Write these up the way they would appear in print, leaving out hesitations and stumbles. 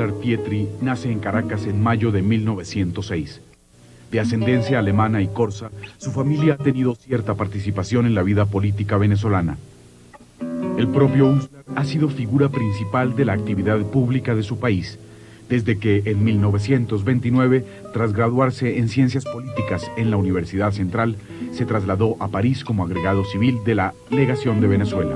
Uslar Pietri nace en Caracas en mayo de 1906. De ascendencia alemana y corsa, su familia ha tenido cierta participación en la vida política venezolana. El propio Uslar ha sido figura principal de la actividad pública de su país, desde que en 1929, tras graduarse en Ciencias Políticas en la Universidad Central, se trasladó a París como agregado civil de la Legación de Venezuela.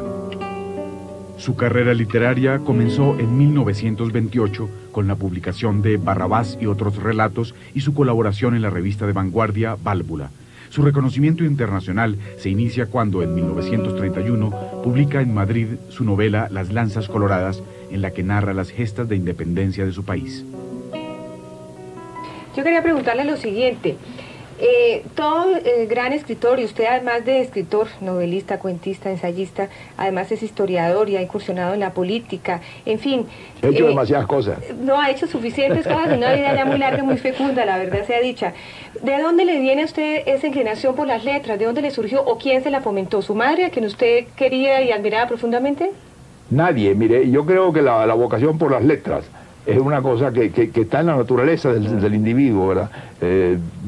Su carrera literaria comenzó en 1928 con la publicación de Barrabás y otros relatos y su colaboración en la revista de vanguardia Válvula. Su reconocimiento internacional se inicia cuando en 1931 publica en Madrid su novela Las Lanzas Coloradas, en la que narra las gestas de independencia de su país. Yo quería preguntarle lo siguiente. Todo gran escritor, y usted además de escritor, novelista, cuentista, ensayista, además es historiador y ha incursionado en la política, en fin. He hecho demasiadas cosas. No ha hecho suficientes cosas, una vida ya muy larga, muy fecunda, la verdad sea dicha. ¿De dónde le viene a usted esa inclinación por las letras? ¿De dónde le surgió o quién se la fomentó? ¿Su madre, a quien usted quería y admiraba profundamente? Nadie, mire, yo creo que la vocación por las letras es una cosa que está en la naturaleza del individuo, ¿verdad?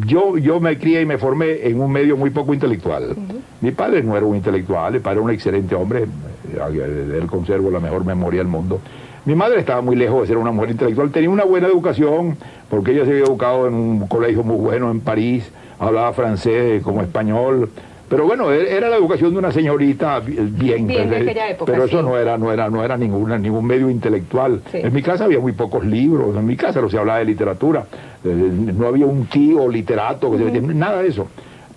Yo me crié y me formé en un medio muy poco intelectual. Mi padre no era un intelectual, mi padre era un excelente hombre, él conservo la mejor memoria del mundo. Mi madre estaba muy lejos de ser una mujer intelectual, tenía una buena educación, porque ella se había educado en un colegio muy bueno en París, hablaba francés como español. Pero bueno, era la educación de una señorita bien de aquella época, pero eso sí. no era ningún medio intelectual. Sí. En mi casa había muy pocos libros, en mi casa no se hablaba de literatura, no había un tío literato, nada de eso.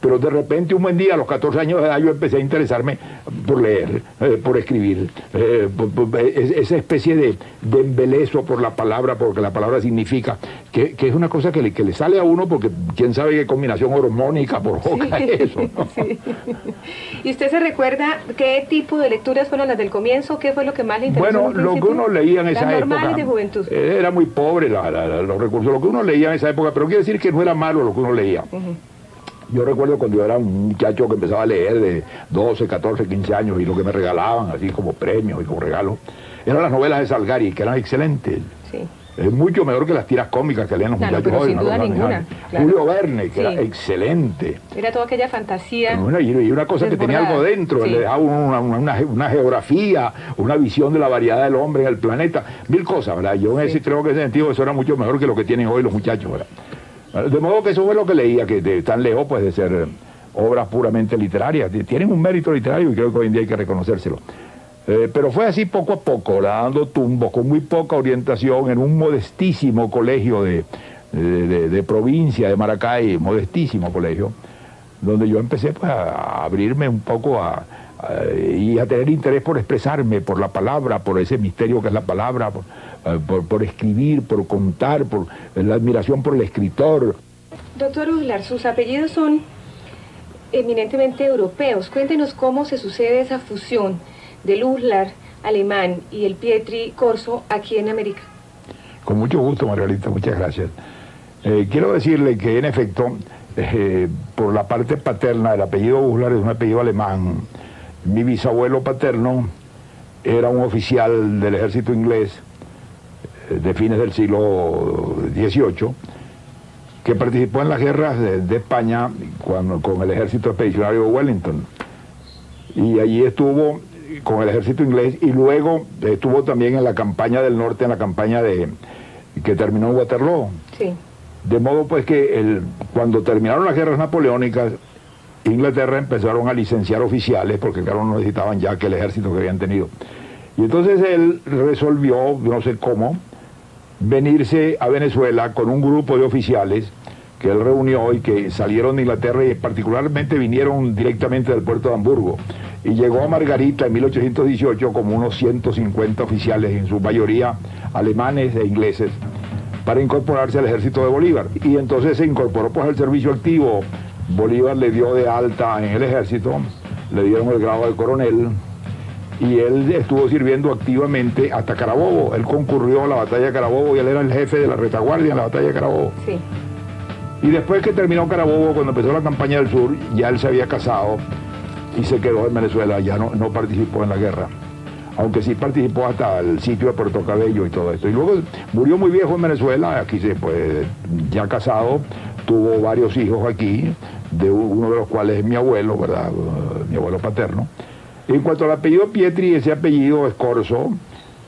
Pero de repente un buen día, a los 14 años de edad, yo empecé a interesarme por leer, por escribir, esa especie de embelezo por la palabra, porque la palabra significa, que es una cosa que le sale a uno, porque quién sabe qué combinación hormónica provoca eso, ¿no? Sí. ¿Y usted se recuerda qué tipo de lecturas fueron las del comienzo? ¿Qué fue lo que más le interesó? Bueno, lo que uno leía en esa época... Las normales de juventud. Era muy pobre los recursos, lo que uno leía en esa época, pero quiere decir que no era malo lo que uno leía. Yo recuerdo cuando yo era un muchacho que empezaba a leer de 12, 14, 15 años y lo que me regalaban, así como premios y como regalos, eran las novelas de Salgari, que eran excelentes. Sí. Es mucho mejor que las tiras cómicas que leen los muchachos pero hoy. sin duda ninguna. Claro. Julio Verne, que sí. era excelente. Era toda aquella fantasía. Bueno, y una cosa que tenía algo dentro, sí. Le dejaba una geografía, una visión de la variedad del hombre en el planeta, mil cosas, ¿verdad? Yo creo que en ese sentido eso era mucho mejor que lo que tienen hoy los muchachos, ¿verdad? De modo que eso fue lo que leía, que están lejos pues de ser obras puramente literarias. Tienen un mérito literario y creo que hoy en día hay que reconocérselo. Pero fue así poco a poco, dando tumbos, con muy poca orientación, en un modestísimo colegio de provincia de Maracay, modestísimo colegio, donde yo empecé pues, a abrirme un poco y a tener interés por expresarme, por la palabra, por ese misterio que es la palabra, por escribir, por contar, por la admiración por el escritor. Doctor Uslar, sus apellidos son eminentemente europeos. Cuéntenos cómo se sucede esa fusión del Uslar alemán y el Pietri corso aquí en América. Con mucho gusto, Margarita, muchas gracias. Quiero decirle que en efecto, por la parte paterna, el apellido Uslar es un apellido alemán. Mi bisabuelo paterno era un oficial del ejército inglés de fines del siglo XVIII, que participó en las guerras de España con el ejército expedicionario de Wellington. Y allí estuvo con el ejército inglés y luego estuvo también en la campaña del norte, en la campaña que terminó en Waterloo. Sí. De modo pues que cuando terminaron las guerras napoleónicas, Inglaterra empezaron a licenciar oficiales, porque claro, no necesitaban ya que el ejército que habían tenido. Y entonces él resolvió, no sé cómo, venirse a Venezuela con un grupo de oficiales que él reunió y que salieron de Inglaterra y particularmente vinieron directamente del puerto de Hamburgo. Y llegó a Margarita en 1818 como unos 150 oficiales, en su mayoría alemanes e ingleses, para incorporarse al ejército de Bolívar. Y entonces se incorporó pues al servicio activo. Bolívar le dio de alta en el ejército, le dieron el grado de coronel, y él estuvo sirviendo activamente hasta Carabobo. Él concurrió a la batalla de Carabobo y él era el jefe de la retaguardia en la batalla de Carabobo. Sí. Y después que terminó Carabobo, cuando empezó la campaña del sur, ya él se había casado y se quedó en Venezuela, ya no participó en la guerra. aunque sí participó hasta el sitio de Puerto Cabello y todo esto. Y luego murió muy viejo en Venezuela, aquí pues, ya casado, tuvo varios hijos aquí, uno de los cuales es mi abuelo, ¿verdad? Mi abuelo paterno. En cuanto al apellido Pietri, ese apellido es corso.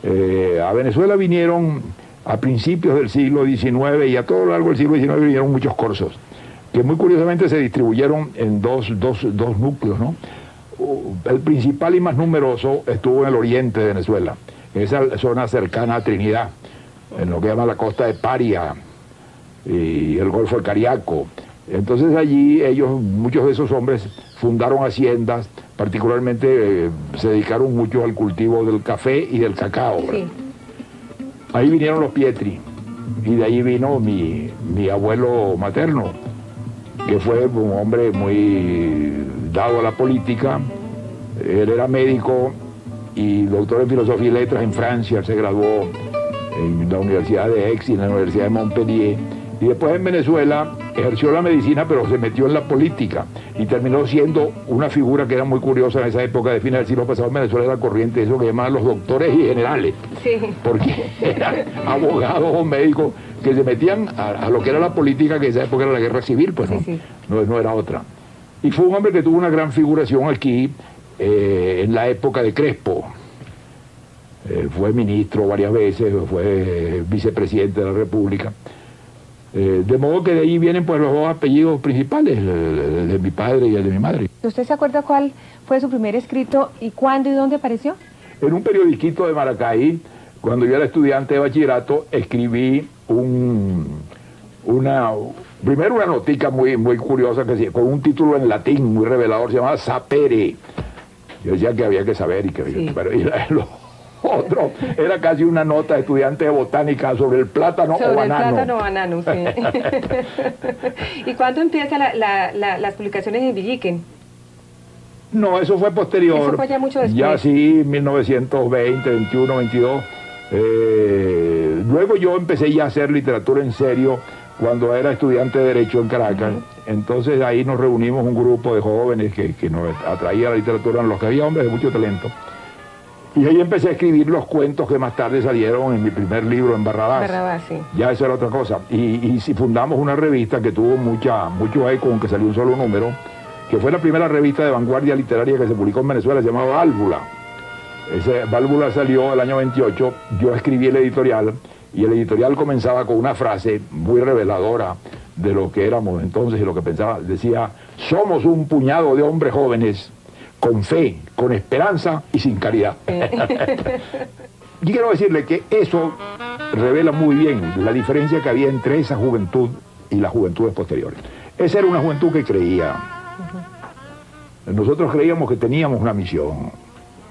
A Venezuela vinieron a principios del siglo XIX y a todo lo largo del siglo XIX vinieron muchos corsos, que muy curiosamente se distribuyeron en dos núcleos, ¿no? El principal y más numeroso estuvo en el oriente de Venezuela, en esa zona cercana a Trinidad, en lo que llama la costa de Paria y el Golfo del Cariaco. Entonces allí muchos de esos hombres fundaron haciendas, particularmente se dedicaron mucho al cultivo del café y del cacao. Sí. Ahí vinieron los Pietri, y de ahí vino mi abuelo materno, que fue un hombre muy dado a la política. Él era médico y doctor en filosofía y letras en Francia. Él se graduó en la Universidad de Aix y en la Universidad de Montpellier. Y después en Venezuela ejerció la medicina, pero se metió en la política y terminó siendo una figura que era muy curiosa en esa época de fines del siglo pasado. En Venezuela era corriente eso que llamaban los doctores y generales, sí, porque eran abogados o médicos que se metían a lo que era la política, que en esa época era la guerra civil, pues sí, sí. No era otra. Y fue un hombre que tuvo una gran figuración aquí en la época de Crespo. Fue ministro varias veces, fue vicepresidente de la República. De modo que de ahí vienen pues los dos apellidos principales, el de mi padre y el de mi madre. ¿Usted se acuerda cuál fue su primer escrito y cuándo y dónde apareció? En un periodiquito de Maracay, cuando yo era estudiante de bachillerato, escribí primero una notica muy curiosa con un título en latín muy revelador, se llamaba Sapere. Yo decía que había que saber y que había que saber. Otro era casi una nota de estudiante de botánica sobre el plátano o banano. Sobre el plátano o banano, sí. ¿Y cuándo empiezan las publicaciones en Villiquen? No, eso fue posterior. Eso fue ya mucho después. Ya sí, 1920, 21, 22. Luego yo empecé ya a hacer literatura en serio cuando era estudiante de Derecho en Caracas. Entonces ahí nos reunimos un grupo de jóvenes que nos atraía la literatura, en los que había hombres de mucho talento. Y ahí empecé a escribir los cuentos que más tarde salieron en mi primer libro, en Barrabás. Barrabás, sí. Ya eso era otra cosa. Y fundamos una revista que tuvo mucho eco, aunque salió un solo número, que fue la primera revista de vanguardia literaria que se publicó en Venezuela, se llamaba Válvula. Ese Válvula salió el año 28, yo escribí el editorial, y el editorial comenzaba con una frase muy reveladora de lo que éramos entonces y lo que pensaba. Decía: somos un puñado de hombres jóvenes con fe, con esperanza y sin caridad. Y quiero decirle que eso revela muy bien la diferencia que había entre esa juventud y las juventudes posteriores. Esa era una juventud que creía. Nosotros creíamos que teníamos una misión.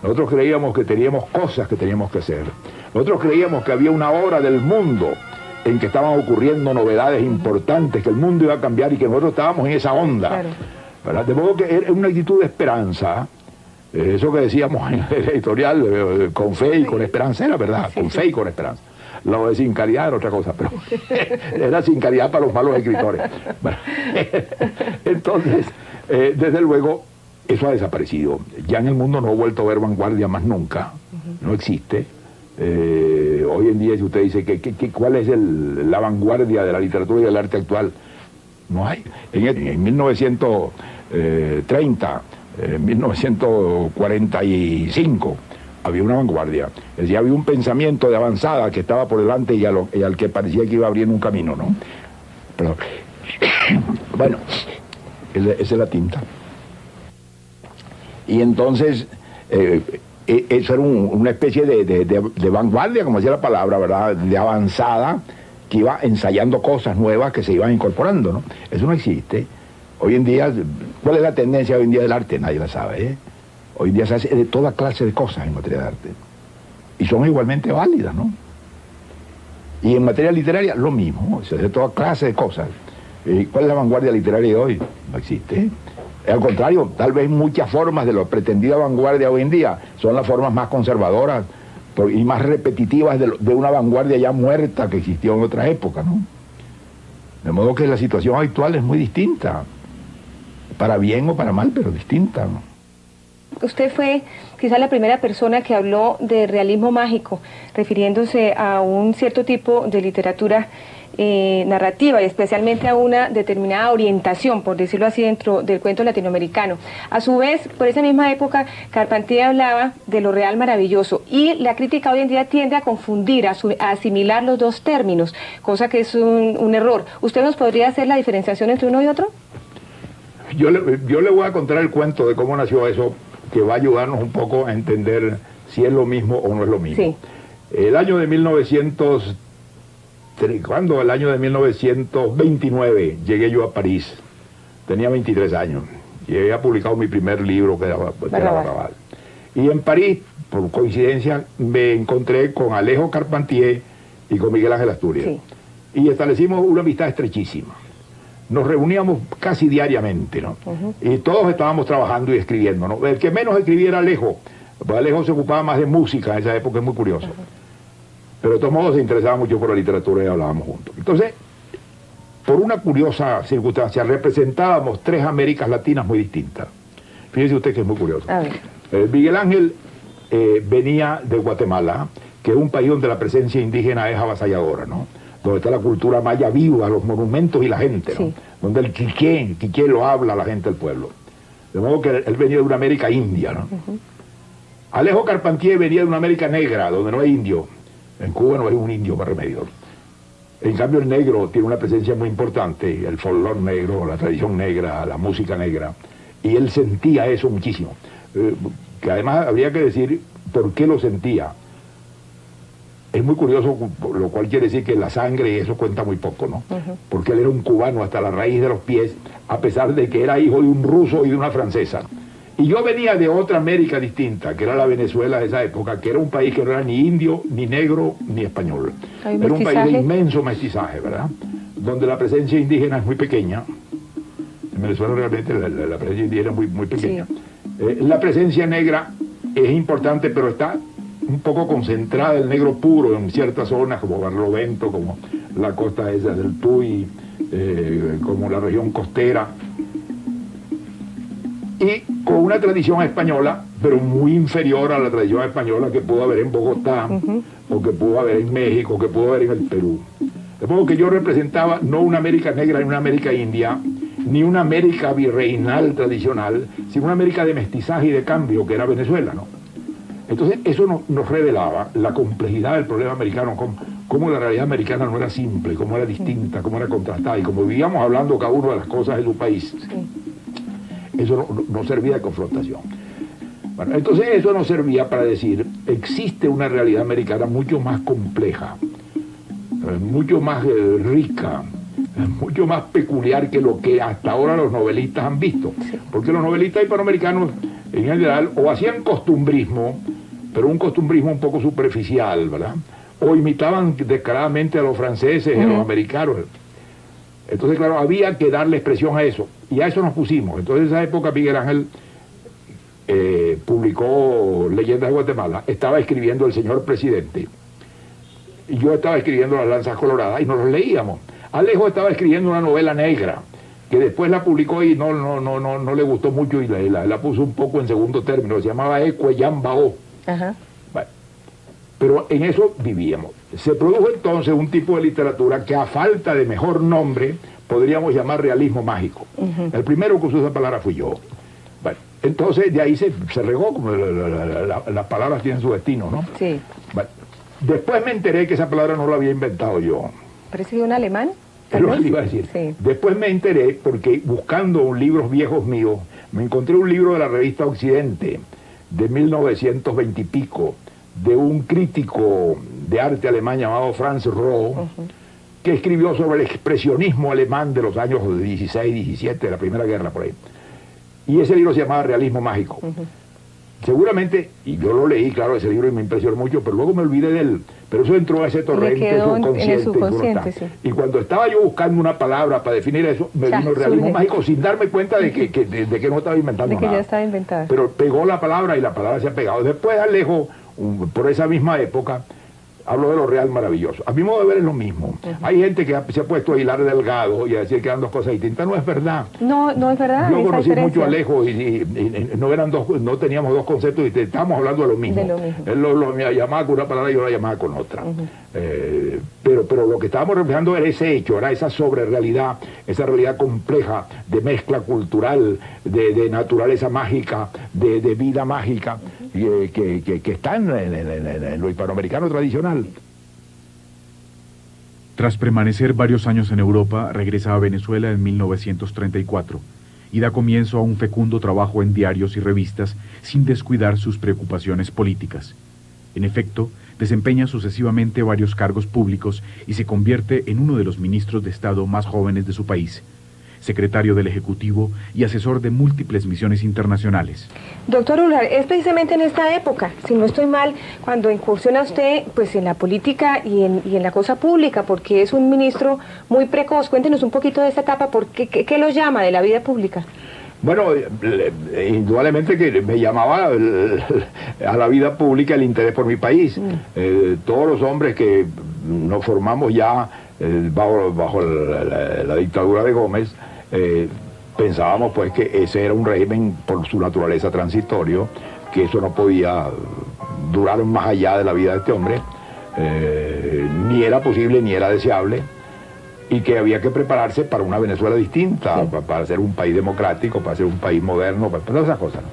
Nosotros creíamos que teníamos cosas que teníamos que hacer. Nosotros creíamos que había una hora del mundo en que estaban ocurriendo novedades importantes, que el mundo iba a cambiar y que nosotros estábamos en esa onda. Claro. ¿Verdad? De modo que era una actitud de esperanza, eso que decíamos en el editorial, con fe y con esperanza, era verdad, con fe y con esperanza. Lo de sin caridad era otra cosa, pero era sin caridad para los malos escritores. Entonces, desde luego, eso ha desaparecido. Ya en el mundo no he vuelto a ver vanguardia más nunca, no existe. Hoy en día, si usted dice ¿cuál es la vanguardia de la literatura y del arte actual? No hay. En 1930, 1945, había una vanguardia. Es decir, había un pensamiento de avanzada que estaba por delante y al que parecía que iba abriendo un camino, ¿no? Perdón. Bueno, esa es la tinta. Y entonces, eso era una especie de vanguardia, como decía la palabra, ¿verdad? De avanzada, que iba ensayando cosas nuevas que se iban incorporando, ¿no? Eso no existe. Hoy en día, ¿cuál es la tendencia hoy en día del arte? Nadie la sabe, ¿eh? Hoy en día se hace de toda clase de cosas en materia de arte. Y son igualmente válidas, ¿no? Y en materia literaria, lo mismo, se hace de toda clase de cosas. ¿Cuál es la vanguardia literaria de hoy? No existe. Al contrario, tal vez muchas formas de la pretendida vanguardia hoy en día son las formas más conservadoras y más repetitivas de una vanguardia ya muerta que existió en otra época, ¿no? De modo que la situación actual es muy distinta, para bien o para mal, pero distinta, ¿no? usted fue quizá la primera persona que habló de realismo mágico, refiriéndose a un cierto tipo de literatura narrativa y especialmente a una determinada orientación, por decirlo así, dentro del cuento latinoamericano. A su vez, por esa misma época, Carpentier hablaba de lo real maravilloso y la crítica hoy en día tiende a confundir, a asimilar los dos términos, cosa que es un error. ¿Usted nos podría hacer la diferenciación entre uno y otro? Yo le voy a contar el cuento de cómo nació eso, que va a ayudarnos un poco a entender si es lo mismo o no es lo mismo. Sí. El año de 1929 llegué yo a París, tenía 23 años, y había publicado mi primer libro que era Barrabás. Y en París, por coincidencia, me encontré con Alejo Carpentier y con Miguel Ángel Asturias. Sí. Y establecimos una amistad estrechísima. Nos reuníamos casi diariamente, ¿no? Y todos estábamos trabajando y escribiendo, ¿no? El que menos escribía era Alejo, pues Alejo se ocupaba más de música en esa época, es muy curioso. Pero de todos modos se interesaba mucho por la literatura y hablábamos juntos. Entonces, por una curiosa circunstancia, representábamos tres Américas Latinas muy distintas. Fíjese usted que es muy curioso. Miguel Ángel venía de Guatemala, que es un país donde la presencia indígena es avasalladora, ¿no? Donde está la cultura maya viva, los monumentos y la gente, ¿no? Sí. Donde el quiché lo habla la gente del pueblo. De modo que él venía de una América india, ¿no? Alejo Carpentier venía de una América negra, donde no hay indio. En Cuba no hay un indio para remedio. En cambio el negro tiene una presencia muy importante, el folclore negro, la tradición negra, la música negra, y él sentía eso muchísimo. Que además habría que decir por qué lo sentía. Es muy curioso, lo cual quiere decir que la sangre y eso cuenta muy poco, ¿no? Porque él era un cubano hasta la raíz de los pies, a pesar de que era hijo de un ruso y de una francesa. Y yo venía de otra América distinta, que era la Venezuela de esa época, que era un país que no era ni indio, ni negro, ni español. Era un país de inmenso mestizaje, ¿verdad? Donde la presencia indígena es muy pequeña. En Venezuela realmente la presencia indígena es muy pequeña. Sí. La presencia negra es importante, pero está un poco concentrada el negro puro en ciertas zonas, como Barlovento, como la costa esa del Tuy, como la región costera. Y con una tradición española, pero muy inferior a la tradición española que pudo haber en Bogotá, o que pudo haber en México, que pudo haber en el Perú. De modo que yo representaba no una América negra ni una América india, ni una América virreinal tradicional, sino una América de mestizaje y de cambio, que era Venezuela, ¿no? Entonces eso nos revelaba la complejidad del problema americano, cómo la realidad americana no era simple, cómo era distinta, cómo era contrastada, y como vivíamos hablando cada uno de las cosas de su país. Eso no servía de confrontación. Bueno, entonces eso nos servía para decir, existe una realidad americana mucho más compleja, mucho más rica, mucho más peculiar que lo que hasta ahora los novelistas han visto. Porque los novelistas hispanoamericanos, en general, o hacían costumbrismo, pero un costumbrismo un poco superficial, ¿verdad? O imitaban descaradamente a los franceses y a los americanos. Entonces, claro, había que darle expresión a eso, y a eso nos pusimos. Entonces, en esa época, Miguel Ángel publicó Leyendas de Guatemala, estaba escribiendo El Señor Presidente, y yo estaba escribiendo Las Lanzas Coloradas, y nos los leíamos. Alejo estaba escribiendo una novela negra, que después la publicó y no le gustó mucho, y la puso un poco en segundo término, se llamaba Ecueyambao. Bueno, pero en eso vivíamos. Se produjo entonces un tipo de literatura que a falta de mejor nombre podríamos llamar realismo mágico. El primero que usó esa palabra fui yo. Bueno, entonces de ahí se regó, como las palabras tienen su destino, ¿no? Sí. Bueno, después me enteré que esa palabra no la había inventado yo. ¿Parece que un alemán? Es lo que le iba a decir. Sí. Después me enteré, porque buscando libros viejos míos, me encontré un libro de la revista Occidente, de 1920 y pico, de un crítico de arte alemán llamado Franz Roh, que escribió sobre el expresionismo alemán de los años 16, 17, de la Primera Guerra, por ahí. Y ese libro se llamaba Realismo Mágico. Seguramente, y yo lo leí, claro, ese libro y me impresionó mucho, pero luego me olvidé de él. Pero eso entró a ese torrente subconsciente. Sí. Y cuando estaba yo buscando una palabra para definir eso, me vino el realismo mágico sin darme cuenta de que no estaba inventando nada. De que ya estaba inventada. Pero pegó la palabra y la palabra se ha pegado. Después Alejo, por esa misma época, Hablo de lo real maravilloso. A mi modo de ver es lo mismo. Hay gente que se ha puesto a hilar delgado y a decir que eran dos cosas distintas. No es verdad. No es verdad. Yo conocí mucho a Alejo y no eran dos, no teníamos dos conceptos distintos. Estábamos hablando de lo mismo. De lo mismo. Él me llamaba con una palabra y yo la llamaba con otra. Pero lo que estábamos reflejando era ese hecho, era esa sobrerealidad, esa realidad compleja de mezcla cultural, de naturaleza mágica, de vida mágica, que está en lo hispanoamericano tradicional. Tras permanecer varios años en Europa, regresa a Venezuela en 1934 y da comienzo a un fecundo trabajo en diarios y revistas sin descuidar sus preocupaciones políticas. En efecto, desempeña sucesivamente varios cargos públicos y se convierte en uno de los ministros de Estado más jóvenes de su país, secretario del Ejecutivo y asesor de múltiples misiones internacionales. Doctor Ular, es precisamente en esta época, si no estoy mal, cuando incursiona usted pues en la política y en la cosa pública, porque es un ministro muy precoz. Cuéntenos un poquito de esta etapa, ¿qué lo llama de la vida pública? Bueno, indudablemente que me llamaba a la vida pública el interés por mi país. Todos los hombres que nos formamos ya bajo la dictadura de Gómez, pensábamos pues que ese era un régimen por su naturaleza transitorio, que eso no podía durar más allá de la vida de este hombre, ni era posible ni era deseable, y que había que prepararse para una Venezuela distinta, sí, para ser un país democrático, para ser un país moderno, para todas esas cosas, ¿no?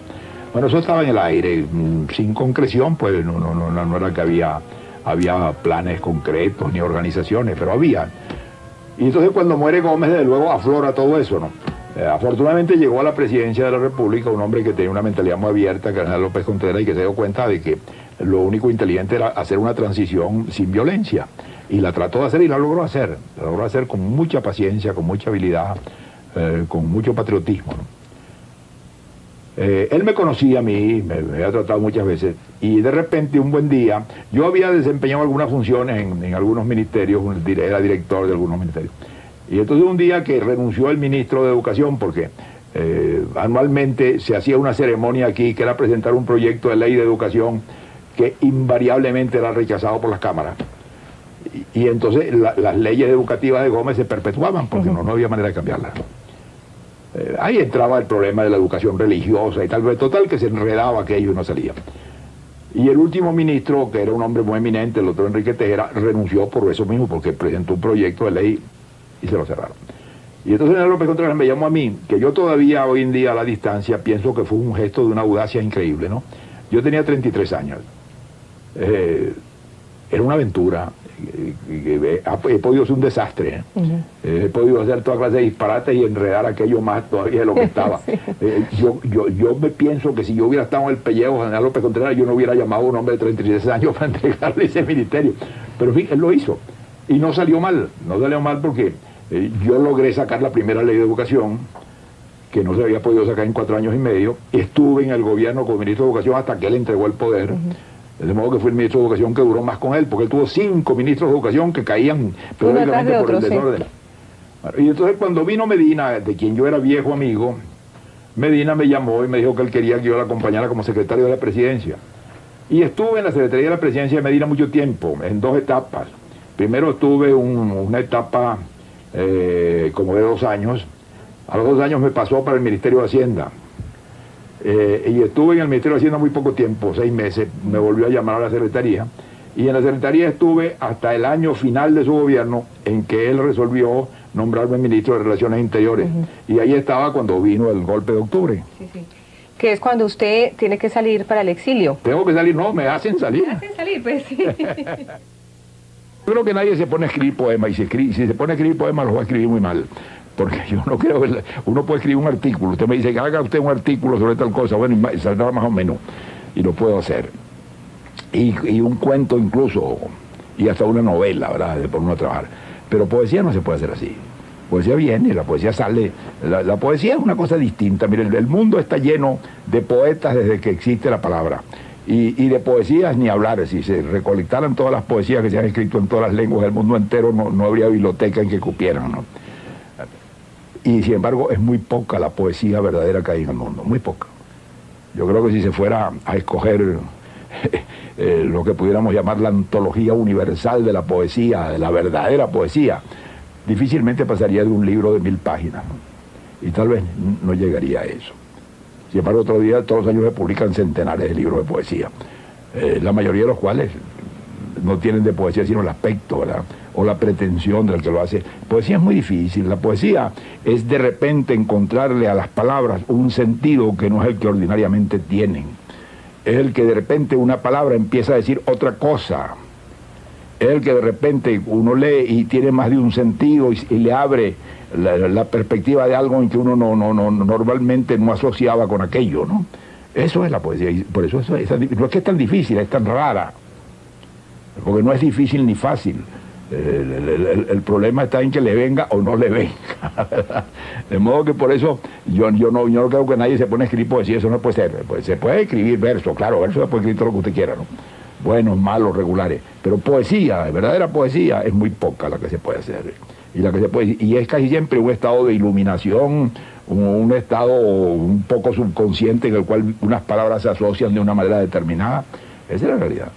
Bueno, eso estaba en el aire, sin concreción, pues no era que había planes concretos ni organizaciones, pero había. Y entonces cuando muere Gómez, desde luego aflora todo eso, ¿no? Afortunadamente llegó a la presidencia de la República un hombre que tenía una mentalidad muy abierta, Cardenal López Contreras, y que se dio cuenta de que lo único inteligente era hacer una transición sin violencia. Y la trató de hacer y la logró hacer. La logró hacer con mucha paciencia, con mucha habilidad, con mucho patriotismo, ¿no? Él me conocía a mí, me había tratado muchas veces, y de repente un buen día, yo había desempeñado algunas funciones en algunos ministerios, era director de algunos ministerios. Y entonces un día que renunció el ministro de Educación, porque anualmente se hacía una ceremonia aquí, que era presentar un proyecto de ley de educación que invariablemente era rechazado por las cámaras. Y entonces las leyes educativas de Gómez se perpetuaban, porque no había manera de cambiarlas. Ahí entraba el problema de la educación religiosa y tal vez, total que se enredaba aquello y no salía. Y el último ministro, que era un hombre muy eminente, el doctor Enrique Tejera, renunció por eso mismo, porque presentó un proyecto de ley y se lo cerraron. Y entonces General López Contreras me llamó a mí, que yo todavía hoy en día a la distancia pienso que fue un gesto de una audacia increíble, ¿no? Yo tenía 33 años. Era una aventura. He podido ser un desastre, he podido hacer toda clase de disparates y enredar aquello más todavía de lo que estaba. Sí. Yo me pienso que si yo hubiera estado en el pellejo de General López Contreras, yo no hubiera llamado a un hombre de 33 años para entregarle ese ministerio. Pero en fin, él lo hizo. Y no salió mal porque yo logré sacar la primera ley de educación, que no se había podido sacar en 4 años y medio. Estuve en el gobierno como ministro de Educación hasta que él entregó el poder. De modo que fue el ministro de Educación que duró más con él, porque él tuvo 5 ministros de Educación que caían periódicamente por el desorden. Sí. Bueno, y entonces cuando vino Medina, de quien yo era viejo amigo, Medina me llamó y me dijo que él quería que yo la acompañara como secretario de la presidencia. Y estuve en la Secretaría de la Presidencia de Medina mucho tiempo, en 2 etapas. Primero estuve una etapa como de 2 años. A los 2 años me pasó para el Ministerio de Hacienda. Y estuve en el Ministerio de Hacienda muy poco tiempo, 6 meses, me volvió a llamar a la Secretaría, y en la Secretaría estuve hasta el año final de su gobierno, en que él resolvió nombrarme ministro de Relaciones Interiores, y ahí estaba cuando vino el golpe de octubre. Sí, sí. Que es cuando usted tiene que salir para el exilio. Tengo que salir, no, me hacen salir. Me hacen salir, pues sí. Yo creo que nadie se pone a escribir poemas, y si se pone a escribir poemas los va a escribir muy mal. Porque yo no creo que uno puede escribir un artículo. Usted me dice que haga usted un artículo sobre tal cosa, bueno, y saldrá más o menos, y lo puedo hacer. Y un cuento incluso, y hasta una novela, ¿verdad?, de por uno a trabajar. Pero poesía no se puede hacer así. Poesía viene, la poesía sale. La poesía es una cosa distinta. Miren, el mundo está lleno de poetas desde que existe la palabra. Y de poesías ni hablar. Si se recolectaran todas las poesías que se han escrito en todas las lenguas del mundo entero, no habría biblioteca en que cupieran, ¿no? Y sin embargo es muy poca la poesía verdadera que hay en el mundo, muy poca. Yo creo que si se fuera a escoger lo que pudiéramos llamar la antología universal de la poesía, de la verdadera poesía, difícilmente pasaría de un libro de 1000 páginas, ¿no? Y tal vez no llegaría a eso. Sin embargo, todos los años se publican centenares de libros de poesía, la mayoría de los cuales no tienen de poesía sino el aspecto, ¿verdad? O la pretensión del que lo hace. Poesía es muy difícil. La poesía es de repente encontrarle a las palabras un sentido que no es el que ordinariamente tienen. Es el que de repente una palabra empieza a decir otra cosa. Es el que de repente uno lee y tiene más de un sentido y le abre la perspectiva de algo en que uno normalmente no asociaba con aquello, ¿no? Eso es la poesía. Y por eso no es que es tan difícil, es tan rara. Porque no es difícil ni fácil. El problema está en que le venga o no le venga. De modo que por eso yo no creo que nadie se pone a escribir poesía, eso no puede ser. Pues se puede escribir versos, claro, versos se puede escribir todo lo que usted quiera, ¿no? Buenos, malos, regulares. Pero poesía, verdadera poesía, es muy poca la que se puede hacer. Y es casi siempre un estado de iluminación, un estado un poco subconsciente en el cual unas palabras se asocian de una manera determinada. Esa es la realidad.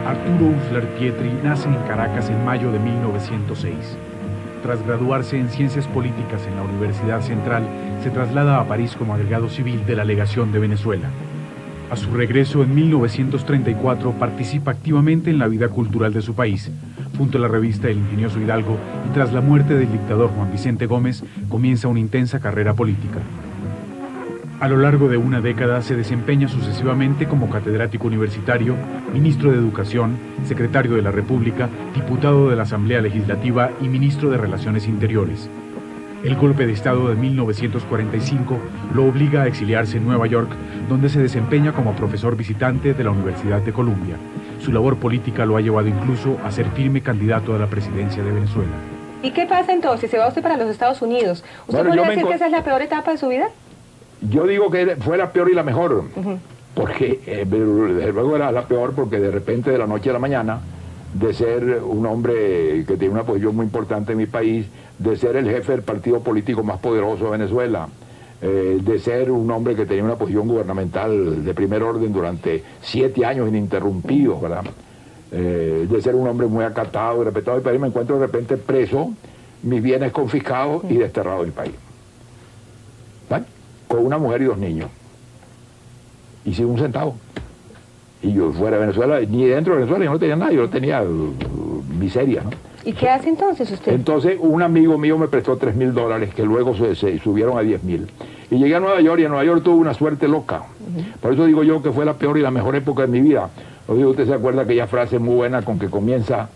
Arturo Uslar Pietri nace en Caracas en mayo de 1906. Tras graduarse en Ciencias Políticas en la Universidad Central, se traslada a París como agregado civil de la Legación de Venezuela. A su regreso en 1934 participa activamente en la vida cultural de su país. Junto a la revista El Ingenioso Hidalgo y tras la muerte del dictador Juan Vicente Gómez, comienza una intensa carrera política. A lo largo de una década se desempeña sucesivamente como catedrático universitario, ministro de Educación, secretario de la República, diputado de la Asamblea Legislativa y ministro de Relaciones Interiores. El golpe de Estado de 1945 lo obliga a exiliarse en Nueva York, donde se desempeña como profesor visitante de la Universidad de Columbia. Su labor política lo ha llevado incluso a ser firme candidato a la presidencia de Venezuela. ¿Y qué pasa entonces? ¿Se va usted para los Estados Unidos? ¿Usted podría decir que esa es la peor etapa de su vida? Yo digo que fue la peor y la mejor, porque desde luego era la peor porque de repente de la noche a la mañana, de ser un hombre que tiene una posición muy importante en mi país, de ser el jefe del partido político más poderoso de Venezuela, de ser un hombre que tenía una posición gubernamental de primer orden durante 7 años ininterrumpidos, ¿verdad? De ser un hombre muy acatado y respetado del país, me encuentro de repente preso, mis bienes confiscados y desterrado del país. ¿Vale? Con una mujer y 2 niños. Y sin un centavo. Y yo fuera de Venezuela, ni dentro de Venezuela, yo no tenía nada, yo no tenía miseria, ¿no? ¿Y qué hace entonces usted? Entonces un amigo mío me prestó $3.000, que luego se subieron a 10.000. Y llegué a Nueva York, y en Nueva York tuve una suerte loca. Por eso digo yo que fue la peor y la mejor época de mi vida. O digo, usted se acuerda aquella frase muy buena con que comienza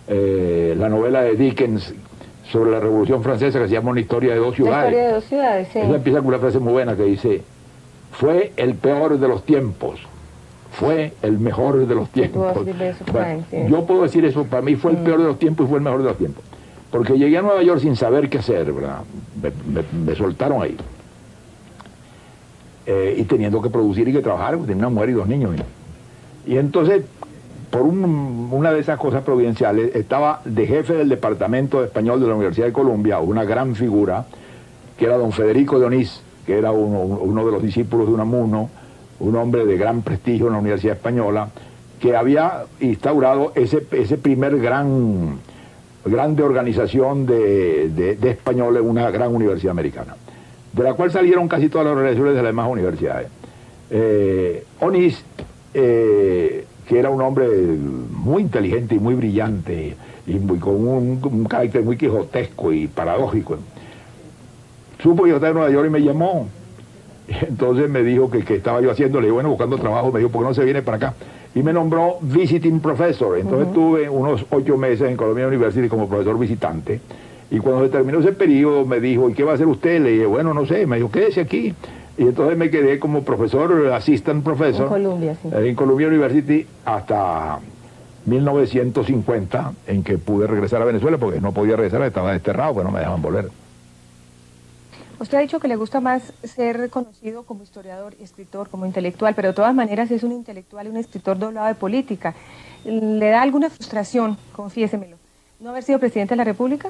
la novela de Dickens sobre la Revolución Francesa, que se llama Una historia de 2 ciudades. La historia de 2 ciudades, sí. Esa empieza con una frase muy buena que dice: fue el peor de los tiempos, fue el mejor de los tiempos. Bueno, yo puedo decir eso, para mí fue el peor de los tiempos y fue el mejor de los tiempos. Porque llegué a Nueva York sin saber qué hacer, ¿verdad? Me soltaron ahí. Y teniendo que producir y que trabajar, porque tenía una mujer y 2 niños. Y entonces, por una de esas cosas providenciales, estaba de jefe del departamento de español de la Universidad de Columbia, una gran figura, que era don Federico de Onís, que era uno de los discípulos de Unamuno, un hombre de gran prestigio en la Universidad Española, que había instaurado ese primer grande organización de españoles, una gran universidad americana, de la cual salieron casi todas las organizaciones de las demás universidades. Onís, que era un hombre muy inteligente y muy brillante, y con un carácter muy quijotesco y paradójico, supo que yo estaba en Nueva York y me llamó. Entonces me dijo que estaba yo haciendo, le dije, bueno, buscando trabajo, me dijo, ¿por qué no se viene para acá? Y me nombró visiting professor. Entonces tuve unos 8 meses en Columbia University como profesor visitante. Y cuando se terminó ese periodo me dijo, ¿y qué va a hacer usted? Le dije, bueno, no sé. Me dijo, quédese aquí. Y entonces me quedé como profesor, assistant professor, en Columbia University hasta 1950, en que pude regresar a Venezuela, porque no podía regresar, estaba desterrado, pues no me dejaban volver. Usted ha dicho que le gusta más ser reconocido como historiador y escritor, como intelectual, pero de todas maneras es un intelectual y un escritor doblado de política. ¿Le da alguna frustración, confiésemelo, ¿No haber sido presidente de la República?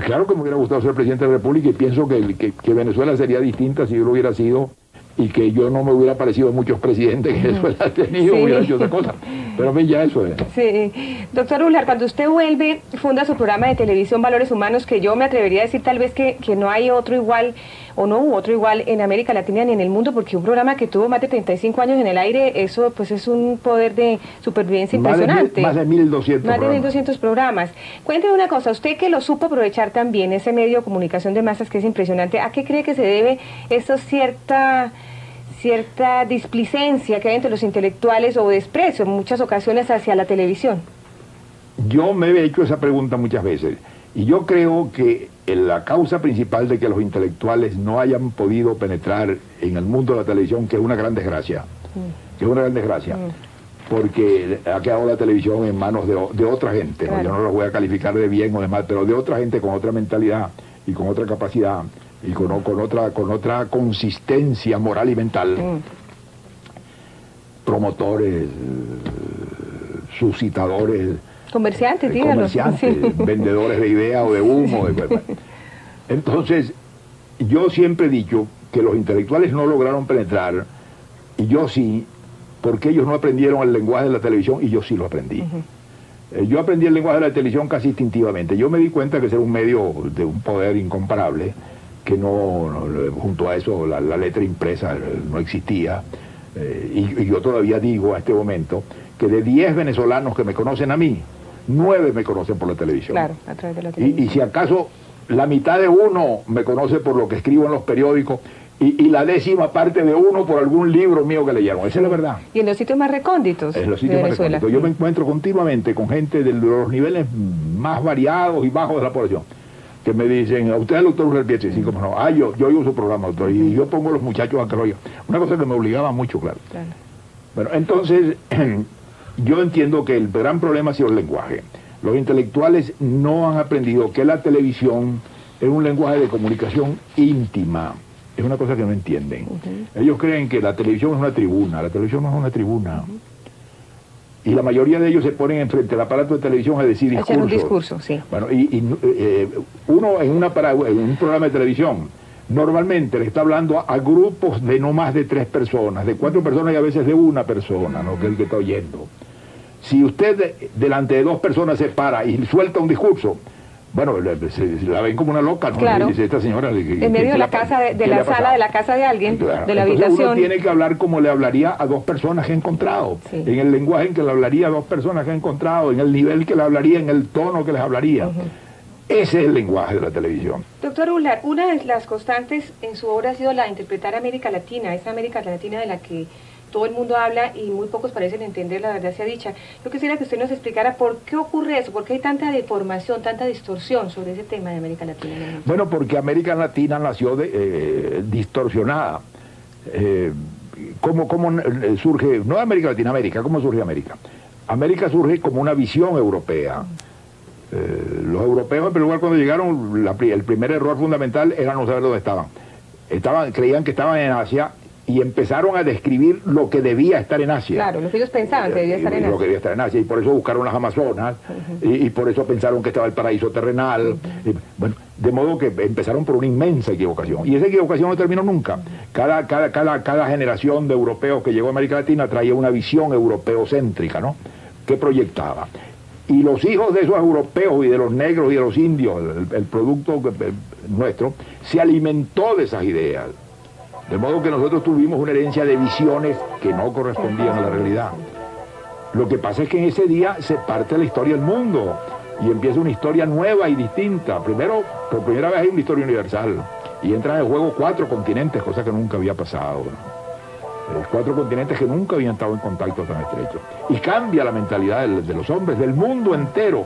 Claro que me hubiera gustado ser presidente de la República y pienso que Venezuela sería distinta si yo lo hubiera sido y que yo no me hubiera parecido a muchos presidentes que Venezuela ha tenido, Sí. hubiera hecho otra cosa. Pero a mí ya eso es. Sí. Doctor Ular, cuando usted vuelve, funda su programa de televisión Valores Humanos, que yo me atrevería a decir tal vez que no hay otro igual, o no hubo otro igual en América Latina ni en el mundo, porque un programa que tuvo más de 35 años en el aire, eso pues es un poder de supervivencia impresionante. Más de 1.200 Más de programas. 1.200 programas. Cuénteme una cosa, usted que lo supo aprovechar también, ese medio de comunicación de masas que es impresionante, ¿a qué cree que se debe esa cierta displicencia que hay entre los intelectuales o desprecio en muchas ocasiones hacia la televisión? Yo me he hecho esa pregunta muchas veces y yo creo que la causa principal de que los intelectuales no hayan podido penetrar en el mundo de la televisión, que es una gran desgracia, porque ha quedado la televisión en manos de otra gente, ¿no? Claro. Yo no los voy a calificar de bien o de mal, pero de otra gente con otra mentalidad y con otra capacidad y con otra consistencia moral y mental, promotores, suscitadores, Comerciantes, díganos. comerciantes, Sí. vendedores de ideas o de humo. Entonces, yo siempre he dicho que los intelectuales no lograron penetrar, y yo sí, porque ellos no aprendieron el lenguaje de la televisión y yo sí lo aprendí. Yo aprendí el lenguaje de la televisión casi instintivamente. Yo me di cuenta que era un medio de un poder incomparable, que junto a eso la letra impresa no existía. Y yo todavía digo a este momento que de 10 venezolanos que me conocen a mí, 9 me conocen por la televisión. Claro, a través de la televisión. Y si acaso la mitad de uno me conoce por lo que escribo en los periódicos y la 10ª parte de uno por algún libro mío que leyeron. Esa es la verdad. Y en los sitios más recónditos En los de sitios más Venezuela. recónditos. Yo me encuentro continuamente con gente de los niveles más variados y bajos de la población, que me dicen: a usted es el doctor Ular Pietri. Sí, como no. Ah, yo oigo su programa, doctor, y yo pongo a los muchachos a que lo oigan. Una cosa que me obligaba mucho, claro. Bueno, entonces, yo entiendo que el gran problema ha sido el lenguaje. Los intelectuales no han aprendido que la televisión es un lenguaje de comunicación íntima. Es una cosa que no entienden. Ellos creen que la televisión es una tribuna. La televisión no es una tribuna. Y la mayoría de ellos se ponen enfrente del aparato de televisión a decir discursos. Echar un discurso, sí. Bueno, uno en un programa de televisión normalmente le está hablando a grupos de no más de 3 personas, de 4 personas y a veces de una persona, ¿no? Que es el que está oyendo. Si usted delante de 2 personas se para y suelta un discurso, bueno, la ven como una loca, ¿no? Claro. Dice esta señora... En medio de la casa, de la sala de la casa de alguien, Claro. de la Entonces habitación. uno tiene que hablar como le hablaría a 2 personas que he encontrado, Sí. en el lenguaje en que le hablaría a 2 personas que he encontrado, en el nivel que le hablaría, en el tono que les hablaría. Ese es el lenguaje de la televisión. Doctor Ular, una de las constantes en su obra ha sido la de interpretar América Latina, esa América Latina de la que todo el mundo habla y muy pocos parecen entender, la verdad sea dicha. Yo quisiera que usted nos explicara por qué ocurre eso, por qué hay tanta deformación, tanta distorsión sobre ese tema de América Latina. Bueno, porque América Latina nació distorsionada. ¿Cómo surge, no América Latina, América, cómo surge América? América surge como una visión europea. Los europeos, en primer lugar, cuando llegaron, el primer error fundamental era no saber dónde estaban. Creían que estaban en Asia y empezaron a describir lo que debía estar en Asia. Claro, lo que ellos pensaban que debía estar en Asia. Lo que debía estar en Asia, y por eso buscaron las Amazonas, y por eso pensaron que estaba el paraíso terrenal. Bueno, de modo que empezaron por una inmensa equivocación. Y esa equivocación no terminó nunca. Cada generación de europeos que llegó a América Latina traía una visión europeocéntrica, ¿no? Que proyectaba. Y los hijos de esos europeos y de los negros y de los indios, el producto nuestro, se alimentó de esas ideas. De modo que nosotros tuvimos una herencia de visiones que no correspondían a la realidad. Lo que pasa es que en ese día se parte la historia del mundo y empieza una historia nueva y distinta. Primero, por primera vez hay una historia universal y entran en juego 4 continentes, cosa que nunca había pasado. 4 continentes que nunca habían estado en contacto tan estrecho. Y cambia la mentalidad de los hombres, del mundo entero.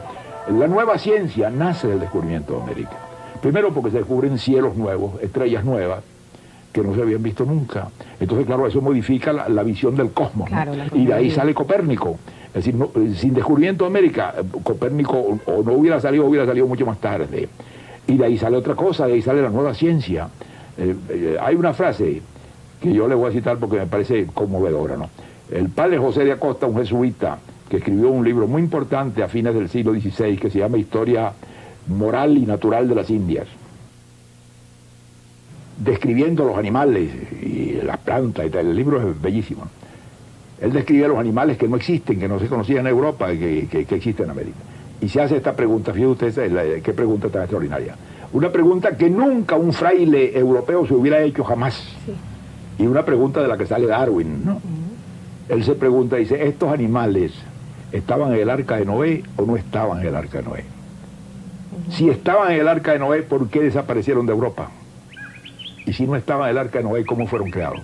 La nueva ciencia nace del descubrimiento de América. Primero porque se descubren cielos nuevos, estrellas nuevas, que no se habían visto nunca. Entonces, claro, eso modifica la visión del cosmos, ¿no? Claro, Y de ahí sale Copérnico. Es decir, sin descubrimiento de América, Copérnico o no hubiera salido mucho más tarde. Y de ahí sale otra cosa, de ahí sale la nueva ciencia. Hay una frase que yo le voy a citar porque me parece conmovedora, ¿no? El padre José de Acosta, un jesuita, que escribió un libro muy importante a fines del siglo XVI que se llama Historia Moral y Natural de las Indias, describiendo los animales y las plantas y tal. El libro es bellísimo. Él describe los animales que no existen, que no se conocían en Europa, que existen en América. Y se hace esta pregunta, fíjate usted, qué pregunta tan extraordinaria. Una pregunta que nunca un fraile europeo se hubiera hecho jamás. Sí. Y una pregunta de la que sale Darwin, ¿no? Él se pregunta, dice, ¿estos animales estaban en el arca de Noé o no estaban en el arca de Noé? Si estaban en el arca de Noé, ¿por qué desaparecieron de Europa? Y si no estaban en el arca de Noé, ¿cómo fueron creados?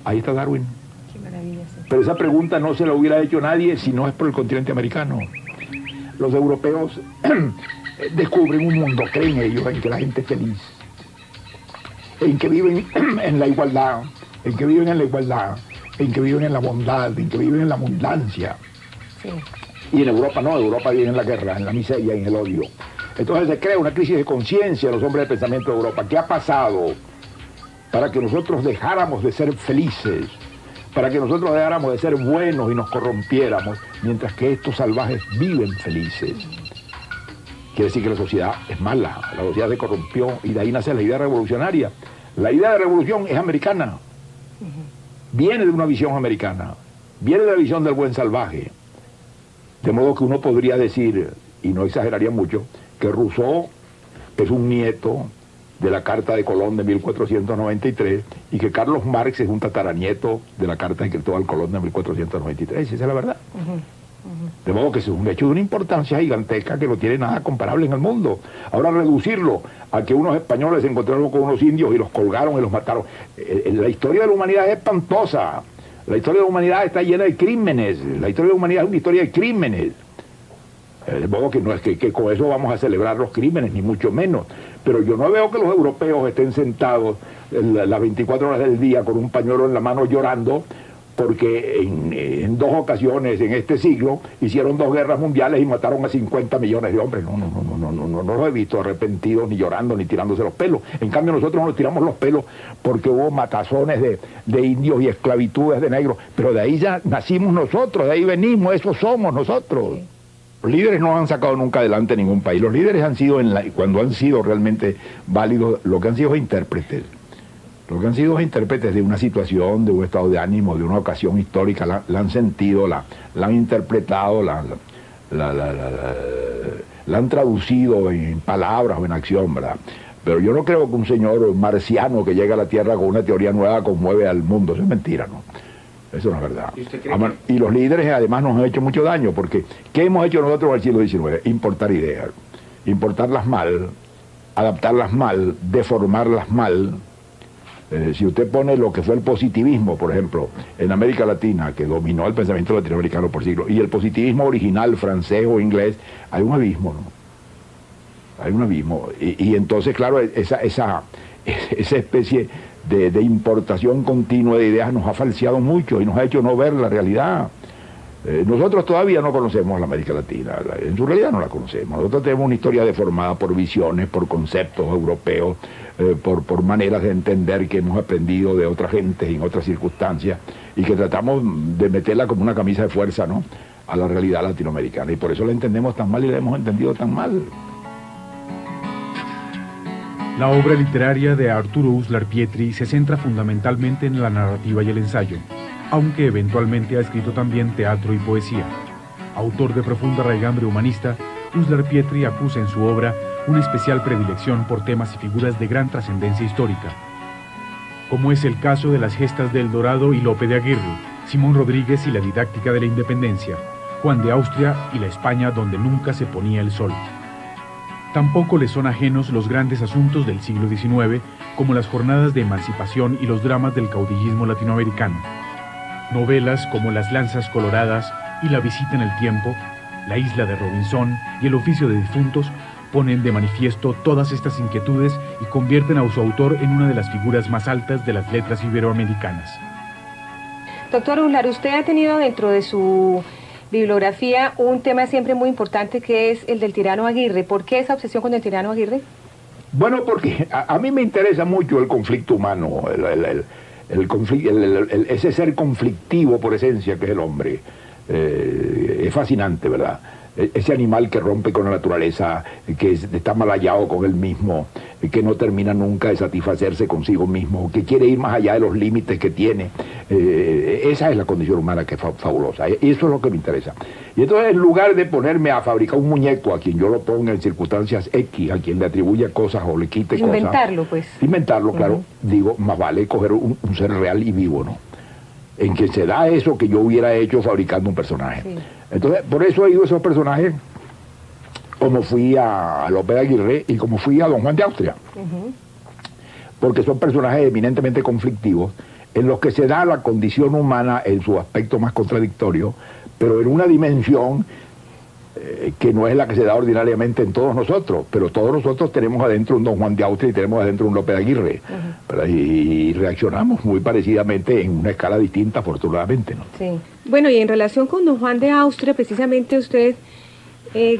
Ahí está Darwin. Qué maravilla. Sí. Pero esa pregunta no se la hubiera hecho nadie si no es por el continente americano. Los europeos descubren un mundo, creen ellos, en que la gente es feliz, en que viven en la igualdad, en que viven en la igualdad, en que viven en la bondad, en que viven en la abundancia. Sí. Y en Europa no, Europa vive en la guerra, en la miseria, en el odio. Entonces se crea una crisis de conciencia en los hombres de pensamiento de Europa. ¿Qué ha pasado para que nosotros dejáramos de ser felices, para que nosotros dejáramos de ser buenos y nos corrompiéramos, mientras que estos salvajes viven felices? Quiere decir que la sociedad es mala, la sociedad se corrompió, y de ahí nace la idea revolucionaria. La idea de revolución es americana, viene de una visión americana, viene de la visión del buen salvaje. De modo que uno podría decir, y no exageraría mucho, que Rousseau es un nieto de la Carta de Colón de 1493 y que Carlos Marx es un tataranieto de la Carta de Cristóbal Colón de 1493. Esa es la verdad. De modo que es un hecho de una importancia gigantesca que no tiene nada comparable en el mundo. Ahora reducirlo a que unos españoles se encontraron con unos indios y los colgaron y los mataron. La historia de la humanidad es espantosa. La historia de la humanidad está llena de crímenes. La historia de la humanidad es una historia de crímenes. De modo que no es que con eso vamos a celebrar los crímenes, ni mucho menos. Pero yo no veo que los europeos estén sentados las 24 horas del día con un pañuelo en la mano llorando porque en dos ocasiones en este siglo hicieron 2 guerras mundiales y mataron a 50 millones de hombres. No los he visto arrepentidos, ni llorando, ni tirándose los pelos. En cambio nosotros nos tiramos los pelos porque hubo matazones de indios y esclavitudes de negros. Pero de ahí ya nacimos nosotros, de ahí venimos, eso somos nosotros. Los líderes no han sacado nunca adelante ningún país. Los líderes han sido, cuando han sido realmente válidos, lo que han sido es intérpretes. Lo que han sido es intérpretes de una situación, de un estado de ánimo, de una ocasión histórica. La han sentido, la han interpretado, la han traducido en palabras o en acción, ¿verdad? Pero yo no creo que un señor marciano que llega a la Tierra con una teoría nueva conmueve al mundo. Eso es mentira, ¿no? Eso no es verdad. Y los líderes además nos han hecho mucho daño, porque ¿qué hemos hecho nosotros en el siglo XIX? Importar ideas, importarlas mal, adaptarlas mal, deformarlas mal. Si usted pone lo que fue el positivismo, por ejemplo, en América Latina, que dominó el pensamiento latinoamericano por siglos, y el positivismo original francés o inglés, hay un abismo, ¿no? Hay un abismo. Y entonces, claro, esa especie de importación continua de ideas nos ha falseado mucho y nos ha hecho no ver la realidad. Nosotros todavía no conocemos la América Latina, en su realidad no la conocemos. Nosotros tenemos una historia deformada por visiones, por conceptos europeos, por maneras de entender que hemos aprendido de otras gentes en otras circunstancias y que tratamos de meterla como una camisa de fuerza, ¿no?, a la realidad latinoamericana. Y por eso la entendemos tan mal y la hemos entendido tan mal. La obra literaria de Arturo Uslar Pietri se centra fundamentalmente en la narrativa y el ensayo, aunque eventualmente ha escrito también teatro y poesía. Autor de profunda raigambre humanista, Uslar Pietri acusa en su obra una especial predilección por temas y figuras de gran trascendencia histórica, como es el caso de las gestas de El Dorado y Lope de Aguirre, Simón Rodríguez y la didáctica de la independencia, Juan de Austria y la España donde nunca se ponía el sol. Tampoco le son ajenos los grandes asuntos del siglo XIX, como las jornadas de emancipación y los dramas del caudillismo latinoamericano. Novelas como Las Lanzas Coloradas y La Visita en el Tiempo, La Isla de Robinson y El Oficio de Difuntos ponen de manifiesto todas estas inquietudes y convierten a su autor en una de las figuras más altas de las letras iberoamericanas. Doctor Uslar, usted ha tenido dentro de su bibliografía un tema siempre muy importante que es el del tirano Aguirre. ¿Por qué esa obsesión con el tirano Aguirre? Bueno, porque a mí me interesa mucho el conflicto humano, ese ser conflictivo por esencia que es el hombre. Es fascinante, ¿verdad? Ese animal que rompe con la naturaleza, que está mal hallado con él mismo, que no termina nunca de satisfacerse consigo mismo, que quiere ir más allá de los límites que tiene. Esa es la condición humana, que es fabulosa. Y eso es lo que me interesa. Y entonces, en lugar de ponerme a fabricar un muñeco a quien yo lo ponga en circunstancias X, a quien le atribuya cosas o le quite cosas... Inventarlo, pues. Inventarlo, claro. Digo, más vale coger un ser real y vivo, ¿no? En que se da eso que yo hubiera hecho fabricando un personaje. Sí. Entonces, por eso he ido a esos personajes, como fui a Lope de Aguirre y como fui a Don Juan de Austria. Porque son personajes eminentemente conflictivos, en los que se da la condición humana en su aspecto más contradictorio, pero en una dimensión que no es la que se da ordinariamente en todos nosotros, pero todos nosotros tenemos adentro un Don Juan de Austria y tenemos adentro un Lope de Aguirre, y reaccionamos muy parecidamente en una escala distinta, afortunadamente, ¿no? Sí. Bueno, y en relación con Don Juan de Austria, precisamente usted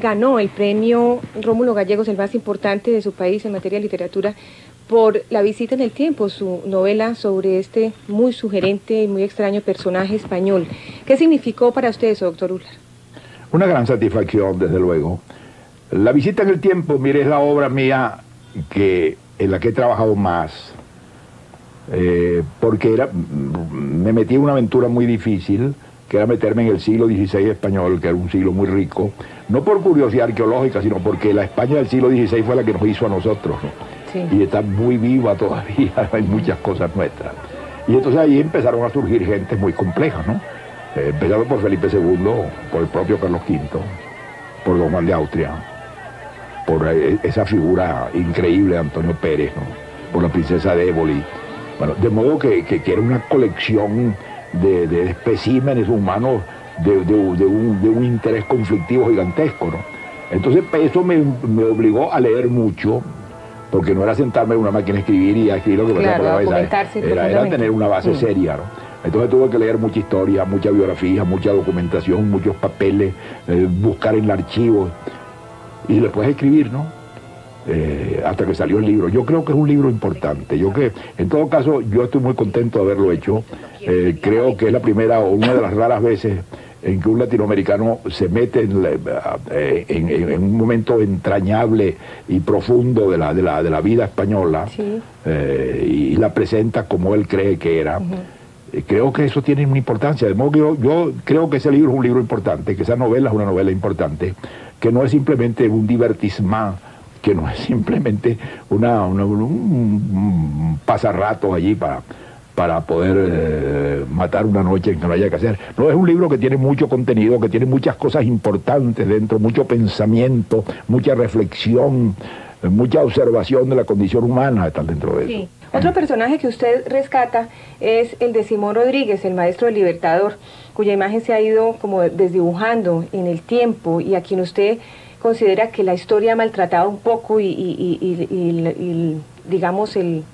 ganó el premio Rómulo Gallegos, el más importante de su país en materia de literatura, por La visita en el tiempo, su novela sobre este muy sugerente y muy extraño personaje español. ¿Qué significó para usted eso, doctor Ular? Una gran satisfacción, desde luego. La visita en el tiempo, mire, es la obra mía en la que he trabajado más, porque me metí en una aventura muy difícil, que era meterme en el siglo XVI español, que era un siglo muy rico, no por curiosidad arqueológica, sino porque la España del siglo XVI fue la que nos hizo a nosotros, ¿no? Sí. Y está muy viva todavía, hay muchas cosas nuestras. Y entonces ahí empezaron a surgir gentes muy complejas, ¿no? Empezando por Felipe II, por el propio Carlos V, por Don Juan de Austria, por esa figura increíble de Antonio Pérez, ¿no? Por la princesa de Éboli. Bueno, de modo que era una colección de especímenes humanos de un interés conflictivo gigantesco, ¿no? Entonces eso me obligó a leer mucho, porque no era sentarme en una máquina a escribir y a escribir lo que me pasaba por la cabeza, era tener una base seria, ¿no? Entonces tuve que leer mucha historia, mucha biografía, mucha documentación, muchos papeles, buscar en el archivo y después escribir, ¿no? Hasta que salió el libro. Yo creo que es un libro importante. En todo caso, yo estoy muy contento de haberlo hecho. Creo que es la primera o una de las raras veces en que un latinoamericano se mete en un momento entrañable y profundo de la vida española, sí. Y la presenta como él cree que era. Creo que eso tiene una importancia, de modo que yo creo que ese libro es un libro importante, que esa novela es una novela importante, que no es simplemente un divertissement, que no es simplemente un pasarrato allí para poder matar una noche en que no haya que hacer. No, es un libro que tiene mucho contenido, que tiene muchas cosas importantes dentro, mucho pensamiento, mucha reflexión, mucha observación de la condición humana está dentro de eso. Otro personaje que usted rescata es el de Simón Rodríguez, el maestro del Libertador, cuya imagen se ha ido como desdibujando en el tiempo y a quien usted considera que la historia ha maltratado un poco y digamos el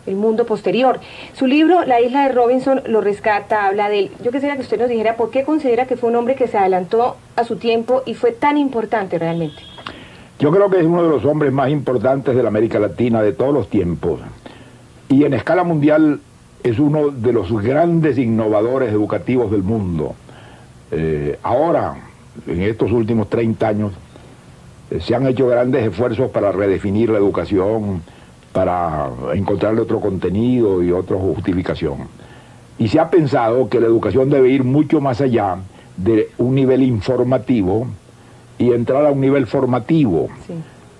mundo posterior. Su libro, La isla de Robinson, lo rescata, habla de él. Yo quisiera que usted nos dijera por qué considera que fue un hombre que se adelantó a su tiempo y fue tan importante realmente. Yo creo que es uno de los hombres más importantes de la América Latina de todos los tiempos. Y en escala mundial es uno de los grandes innovadores educativos del mundo. Ahora, en estos últimos 30 años, se han hecho grandes esfuerzos para redefinir la educación, para encontrarle otro contenido y otra justificación. Y se ha pensado que la educación debe ir mucho más allá de un nivel informativo y entrar a un nivel formativo. Sí.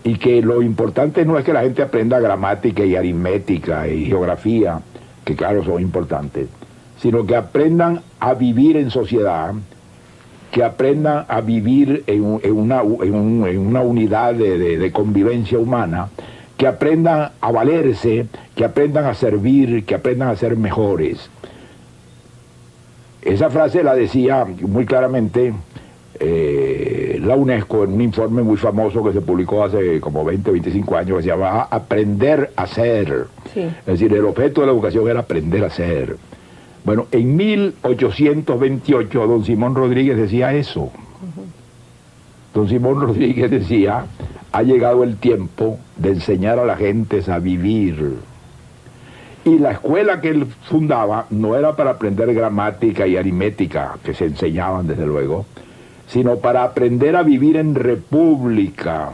Y que lo importante no es que la gente aprenda gramática y aritmética y geografía, que claro son importantes, sino que aprendan a vivir en sociedad, que aprendan a vivir en una unidad de convivencia humana, que aprendan a valerse, que aprendan a servir, que aprendan a ser mejores. Esa frase la decía muy claramente la UNESCO en un informe muy famoso que se publicó hace como 20 o 25 años, que se llamaba Aprender a Ser. Sí. Es decir, el objeto de la educación era aprender a ser. Bueno, en 1828 don Simón Rodríguez decía eso. Don Simón Rodríguez decía, ha llegado el tiempo de enseñar a la gente a vivir. Y la escuela que él fundaba no era para aprender gramática y aritmética, que se enseñaban desde luego, sino para aprender a vivir en república,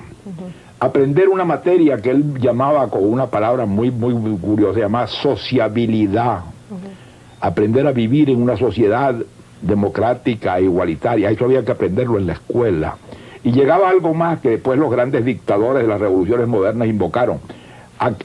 aprender una materia que él llamaba con una palabra muy curiosa, se llamaba sociabilidad, aprender a vivir en una sociedad democrática e igualitaria. Eso había que aprenderlo en la escuela. Y llegaba algo más que después los grandes dictadores de las revoluciones modernas invocaron,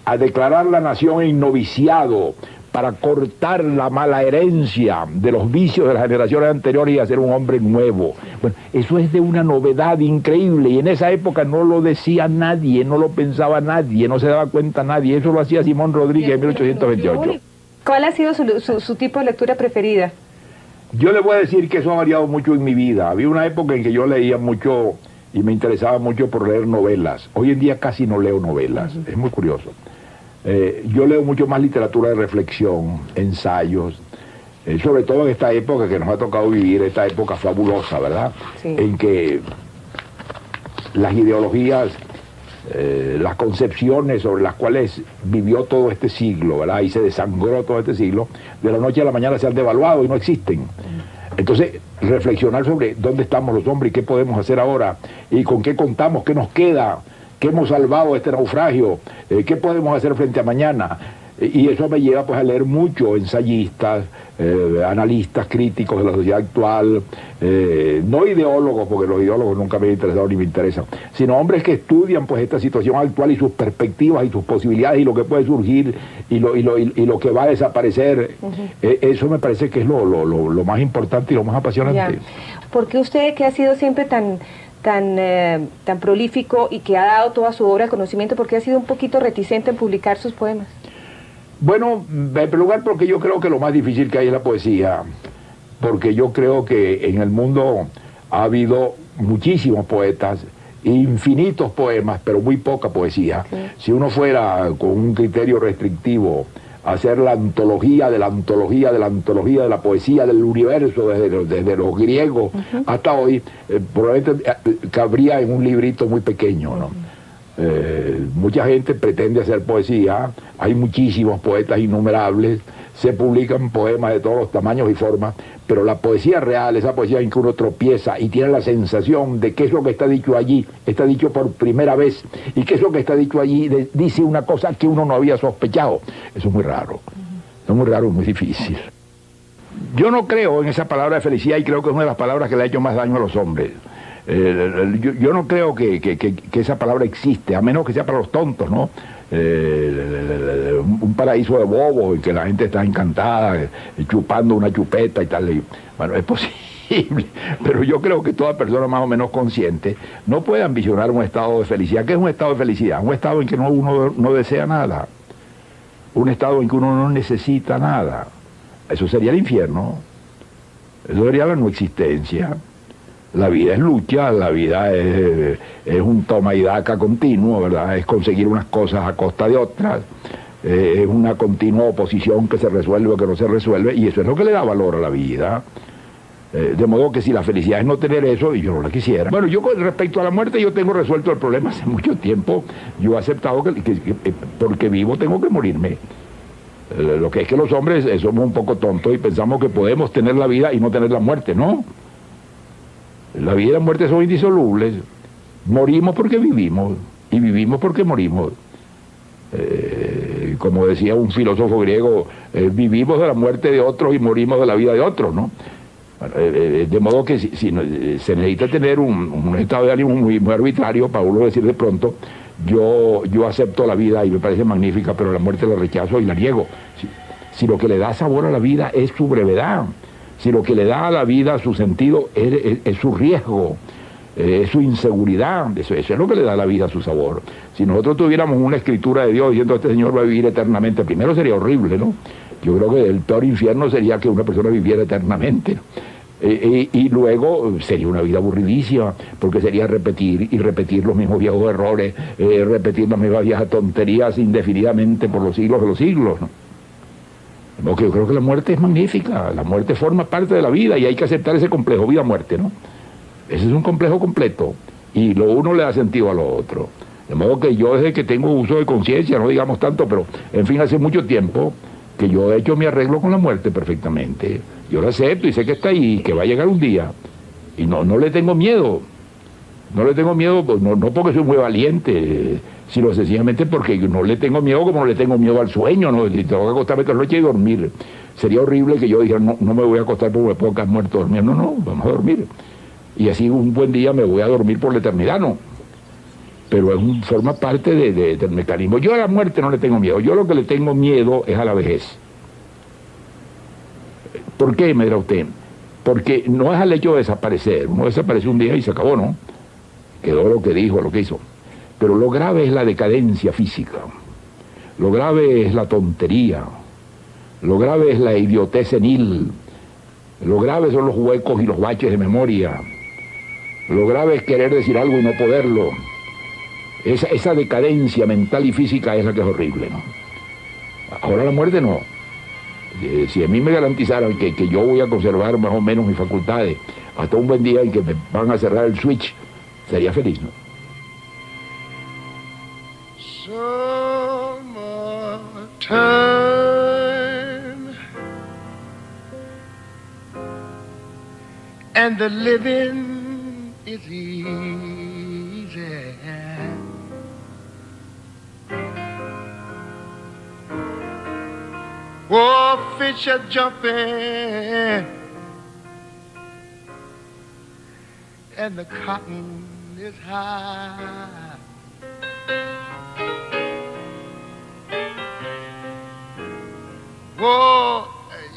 a declarar la nación en noviciado para cortar la mala herencia de los vicios de las generaciones anteriores y hacer un hombre nuevo. Bueno, eso es de una novedad increíble, y en esa época no lo decía nadie, no lo pensaba nadie, no se daba cuenta nadie. Eso lo hacía Simón Rodríguez en 1828. ¿Cuál ha sido su tipo de lectura preferida? Yo le voy a decir que eso ha variado mucho en mi vida. Había una época en que yo leía mucho y me interesaba mucho por leer novelas. Hoy en día casi no leo novelas, es muy curioso. Yo leo mucho más literatura de reflexión, ensayos, sobre todo en esta época que nos ha tocado vivir, esta época fabulosa, ¿verdad? Sí. En que las ideologías, las concepciones sobre las cuales vivió todo este siglo, ¿verdad? Y se desangró todo este siglo, de la noche a la mañana se han devaluado y no existen. Entonces, reflexionar sobre dónde estamos los hombres y qué podemos hacer ahora, y con qué contamos, qué nos queda, qué hemos salvado de este naufragio, qué podemos hacer frente a mañana. Y eso me lleva pues a leer mucho ensayistas, analistas críticos de la sociedad actual, no ideólogos, porque los ideólogos nunca me han interesado ni me interesan, sino hombres que estudian pues esta situación actual y sus perspectivas y sus posibilidades y lo que puede surgir y lo que va a desaparecer. Eso me parece que es lo más importante y lo más apasionante. Ya. ¿Por qué usted, que ha sido siempre tan prolífico y que ha dado toda su obra de conocimiento, por qué ha sido un poquito reticente en publicar sus poemas? Bueno, en primer lugar porque yo creo que lo más difícil que hay es la poesía, porque yo creo que en el mundo ha habido muchísimos poetas, infinitos poemas, pero muy poca poesía. Sí. Si uno fuera con un criterio restrictivo a hacer la antología de la antología de la antología de la poesía del universo, desde los griegos hasta hoy, probablemente cabría en un librito muy pequeño, ¿no? Mucha gente pretende hacer poesía, hay muchísimos poetas innumerables, se publican poemas de todos los tamaños y formas, pero la poesía real, esa poesía en que uno tropieza y tiene la sensación de que eso que está dicho allí está dicho por primera vez, y que eso que está dicho allí dice una cosa que uno no había sospechado, eso es muy raro, es muy raro, muy difícil. Yo no creo en esa palabra de felicidad, y creo que es una de las palabras que le ha hecho más daño a los hombres. Yo no creo que esa palabra existe, a menos que sea para los tontos, ¿no? Un paraíso de bobos en que la gente está encantada, chupando una chupeta y tal. Y, bueno, es posible, pero yo creo que toda persona más o menos consciente no puede ambicionar un estado de felicidad. ¿Qué es un estado de felicidad? Un estado en que uno no desea nada, un estado en que uno no necesita nada. Eso sería el infierno, eso sería la no existencia. La vida es lucha, la vida es un toma y daca continuo, ¿verdad? Es conseguir unas cosas a costa de otras, es una continua oposición que se resuelve o que no se resuelve, y eso es lo que le da valor a la vida. De modo que si la felicidad es no tener eso, y yo no la quisiera. Bueno, yo con respecto a la muerte, yo tengo resuelto el problema hace mucho tiempo. Yo he aceptado que porque vivo tengo que morirme. Lo que es que los hombres somos un poco tontos y pensamos que podemos tener la vida y no tener la muerte, ¿no? La vida y la muerte son indisolubles. Morimos porque vivimos y vivimos porque morimos. Como decía un filósofo griego, vivimos de la muerte de otros y morimos de la vida de otros, ¿no? De modo que si se necesita tener un estado de ánimo muy arbitrario para uno decir de pronto, yo acepto la vida y me parece magnífica, pero la muerte la rechazo y la niego. Si lo que le da sabor a la vida es su brevedad, si lo que le da a la vida su sentido es su riesgo, es su inseguridad, eso es lo que le da a la vida su sabor. Si nosotros tuviéramos una escritura de Dios diciendo este señor va a vivir eternamente, primero sería horrible, ¿no? Yo creo que el peor infierno sería que una persona viviera eternamente, ¿no? Y luego sería una vida aburridísima, porque sería repetir y repetir los mismos viejos errores, repetir las mismas viejas tonterías indefinidamente por los siglos de los siglos, ¿no? Porque yo creo que la muerte es magnífica, la muerte forma parte de la vida y hay que aceptar ese complejo vida-muerte, ¿no? Ese es un complejo completo y lo uno le da sentido a lo otro. De modo que yo desde que tengo uso de conciencia, no digamos tanto, pero en fin, hace mucho tiempo, que yo he hecho mi arreglo con la muerte perfectamente. Yo lo acepto y sé que está ahí, que va a llegar un día. Y no le tengo miedo. No le tengo miedo, pues, no porque soy muy valiente, sino sencillamente porque no le tengo miedo como no le tengo miedo al sueño, ¿no? Si tengo que acostarme toda la noche y dormir. Sería horrible que yo dijera, no me voy a acostar porque me puedo quedar muerto dormir. No, vamos a dormir. Y así un buen día me voy a dormir por la eternidad, ¿no? Pero forma parte del mecanismo. Yo a la muerte no le tengo miedo. Yo lo que le tengo miedo es a la vejez. ¿Por qué, me dirá usted? Porque no es al hecho de desaparecer. Uno desapareció un día y se acabó, ¿no? Quedó lo que dijo, lo que hizo. Pero lo grave es la decadencia física. Lo grave es la tontería. Lo grave es la idiotez senil. Lo grave son los huecos y los baches de memoria. Lo grave es querer decir algo y no poderlo. Esa decadencia mental y física es la que es horrible, ¿no? Ahora la muerte no. Si a mí me garantizaran que yo voy a conservar más o menos mis facultades hasta un buen día en que me van a cerrar el switch, sería feliz, ¿no? Summertime and the living is easy. Oh, fish are jumping and the cotton is high. Oh,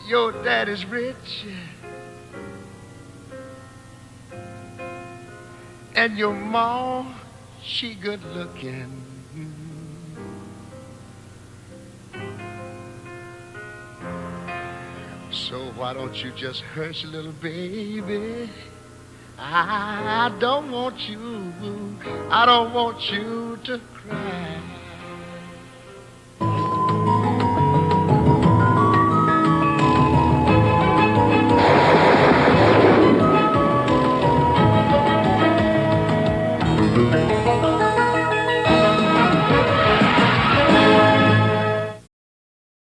your daddy's rich and your mom, she good looking. So why don't you just hush, little baby? I don't want you to cry.